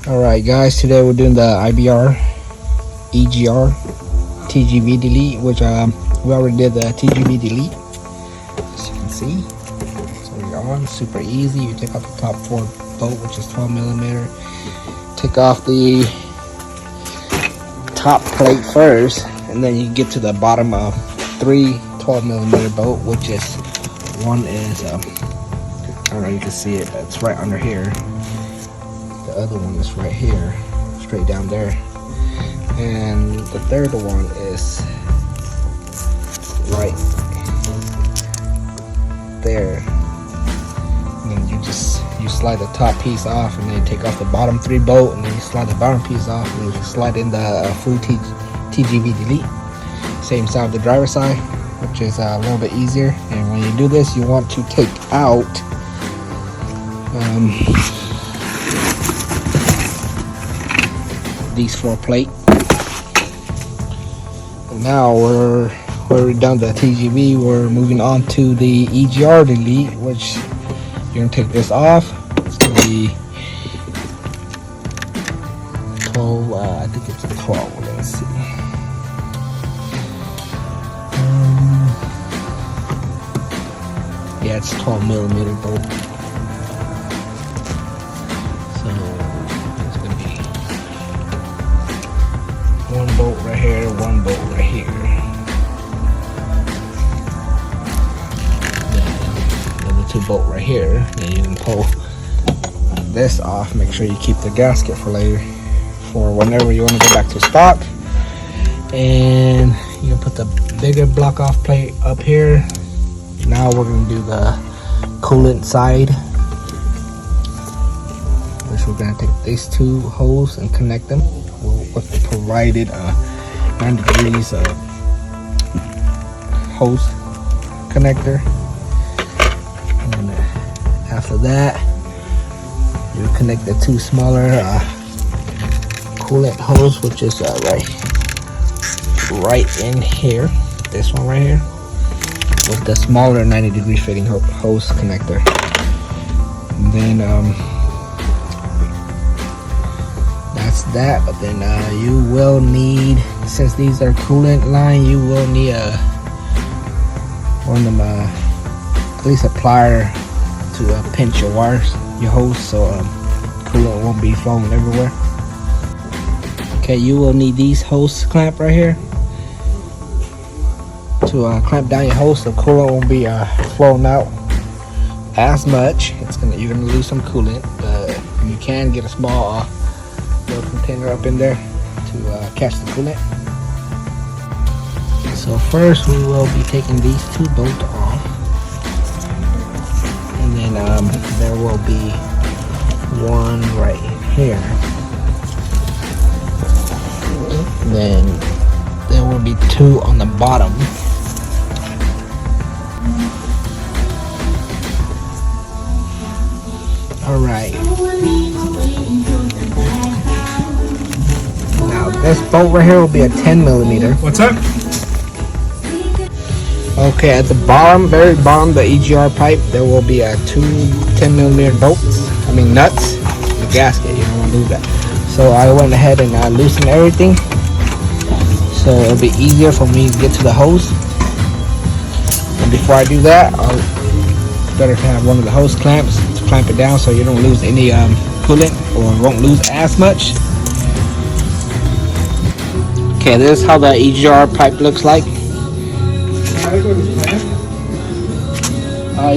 Alright guys, today we're doing the IBR, EGR, TGV delete, which we already did the TGV delete, as you can see. So you're on, super easy. You take off the top 4 bolt, which is 12mm. Take off the top plate first, and then you get to the bottom of 3 12mm bolt, which is, one is, I don't know, you can see it, it's right under here. The other one is right here, straight down there, and the third one is right there. And then you slide the top piece off, and then you take off the bottom 3 bolt, and then you slide the bottom piece off, and then you slide in the full TGV delete. Same side of the driver's side, which is a little bit easier. And when you do this, you want to take out these 4 plate. And now we're done the TGV. We're moving on to the EGR delete, which you're gonna take this off. It's gonna be 12. I think it's a 12. Let's see. Yeah, it's 12mm bolt. One bolt right here, one bolt right here. Then the 2 bolt right here. Then you can pull this off. Make sure you keep the gasket for later, for whenever you want to go back to stock. And you can put the bigger block off plate up here. Now we're going to do the coolant side, which we're going to take these 2 holes and connect them with the provided 9 degrees hose connector. And after that, you connect the 2 smaller coolant hose, which is right in here. This one right here, with the smaller 90-degree fitting hose connector. And then that's that. But then you will need, since these are coolant line, you will need one of them, at least a plier to pinch your wires, your hose, so coolant won't be flowing everywhere. Okay, you will need these hose clamp right here to clamp down your hose so coolant won't be flowing out as much. You're gonna lose some coolant, but you can get a small little container up in there to catch the coolant. So first we will be taking these 2 bolts off, and then there will be one right here. And then there will be 2 on the bottom. Alright. Now this bolt right here will be a 10mm. What's up? Okay, at the bottom, very bottom, the EGR pipe, there will be 2 10mm bolts. I mean nuts. The gasket, you don't want to lose that. So I went ahead and loosened everything, so it'll be easier for me to get to the hose. And before I do that, I'll better have one of the hose clamps to clamp it down so you don't lose any coolant, or won't lose as much. Okay, this is how the EGR pipe looks like. You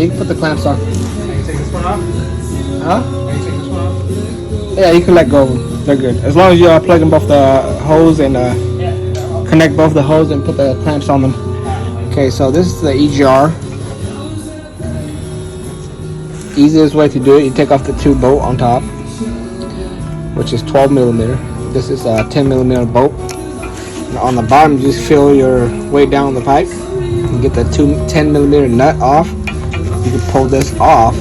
can put the clamps on. Can you take this one off? Huh? Can you take this one off? Yeah, you can let go of them. They're good. As long as you plug them both the hose and connect both the hose and put the clamps on them. Okay, so this is the EGR. Easiest way to do it, you take off the 2 bolt on top, which is 12mm. This is a 10mm bolt. And on the bottom, you just feel your way down the pipe and get the 10mm nut off. You can pull this off,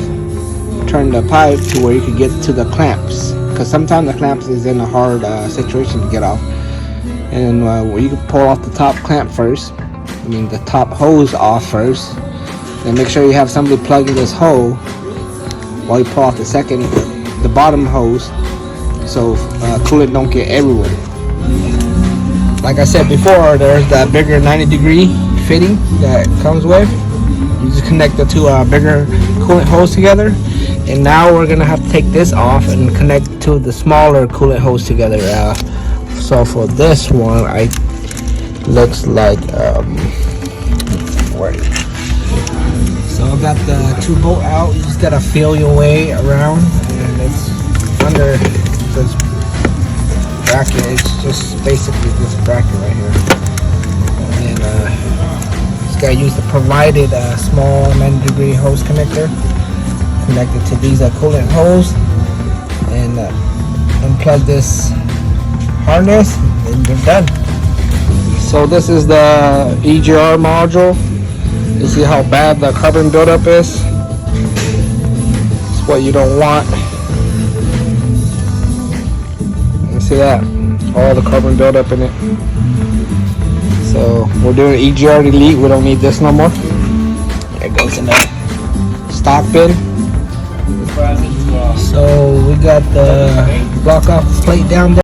turn the pipe to where you can get to the clamps, because sometimes the clamps is in a hard situation to get off. And you can pull off the top clamp first, the top hose off first, and make sure you have somebody plugging this hole while you pull off the bottom hose, so coolant don't get everywhere. Like I said before, there's that bigger 90-degree fitting that comes with. You just connect the two bigger coolant hose together, and now we're gonna have to take this off and connect to the smaller coolant hose together. So for this one, looks like wait. So I got the two bolt out. You just gotta feel your way around, and it's under this bracket. It's just basically this bracket right here, and just gotta use the provided small 90-degree hose connector connected to these coolant hose, and unplug this harness, and you're done. So this is the EGR module. You see how bad the carbon buildup is? It's what you don't want. You see that? All the carbon buildup in it. So we're doing EGR delete. We don't need this no more. It goes in the stock bin. So we got the block off plate down there.